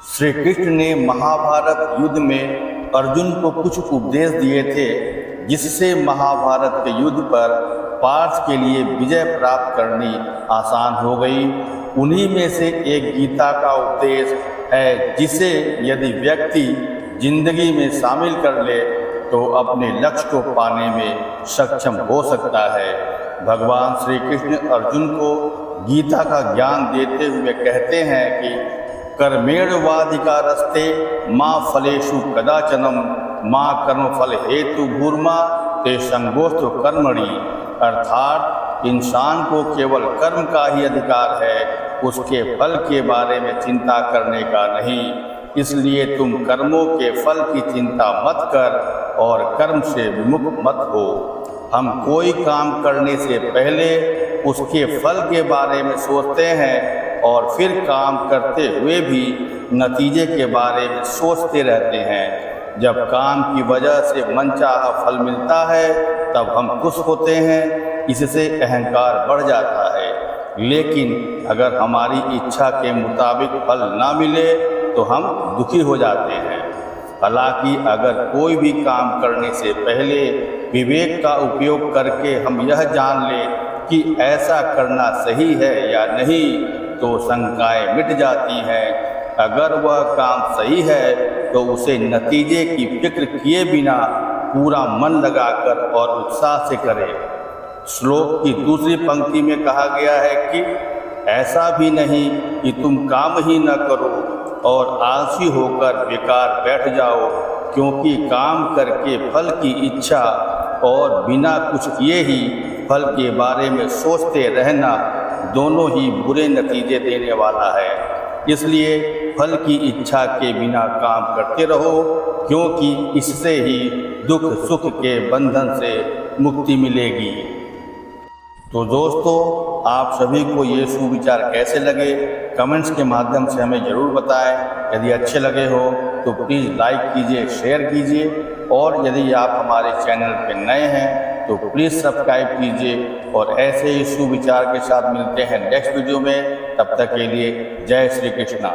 श्री कृष्ण ने महाभारत युद्ध में अर्जुन को कुछ उपदेश दिए थे जिससे महाभारत के युद्ध पर पार्थ के लिए विजय प्राप्त करनी आसान हो गई। उन्हीं में से एक गीता का उपदेश है जिसे यदि व्यक्ति जिंदगी में शामिल कर ले तो अपने लक्ष्य को पाने में सक्षम हो सकता है। भगवान श्री कृष्ण अर्जुन को गीता का ज्ञान देते हुए कहते हैं कि कर्मेणवाधिकारस्ते माँ फलेषु कदाचनम माँ कर्मफल हेतु भूर्मा ते संगोस्तु कर्मणि, अर्थात इंसान को केवल कर्म का ही अधिकार है, उसके फल के बारे में चिंता करने का नहीं। इसलिए तुम कर्मों के फल की चिंता मत कर और कर्म से विमुख मत हो। हम कोई काम करने से पहले उसके फल के बारे में सोचते हैं और फिर काम करते हुए भी नतीजे के बारे में सोचते रहते हैं। जब काम की वजह से मनचाहा फल मिलता है तब हम खुश होते हैं, इससे अहंकार बढ़ जाता है। लेकिन अगर हमारी इच्छा के मुताबिक फल ना मिले तो हम दुखी हो जाते हैं। हालांकि अगर कोई भी काम करने से पहले विवेक का उपयोग करके हम यह जान लें कि ऐसा करना सही है या नहीं तो शंकाएं मिट जाती हैं। अगर वह काम सही है तो उसे नतीजे की फिक्र किए बिना पूरा मन लगाकर और उत्साह से करें। श्लोक की दूसरी पंक्ति में कहा गया है कि ऐसा भी नहीं कि तुम काम ही न करो और आलसी होकर बेकार बैठ जाओ, क्योंकि काम करके फल की इच्छा और बिना कुछ किए ही फल के बारे में सोचते रहना दोनों ही बुरे नतीजे देने वाला है। इसलिए फल की इच्छा के बिना काम करते रहो, क्योंकि इससे ही दुख सुख के बंधन से मुक्ति मिलेगी। तो दोस्तों, आप सभी को ये सुविचार कैसे लगे कमेंट्स के माध्यम से हमें ज़रूर बताएं। यदि अच्छे लगे हो तो प्लीज़ लाइक कीजिए, शेयर कीजिए, और यदि आप हमारे चैनल पर नए हैं तो प्लीज़ सब्सक्राइब कीजिए। और ऐसे ही सुविचार के साथ मिलते हैं नेक्स्ट वीडियो में। तब तक के लिए जय श्री कृष्णा।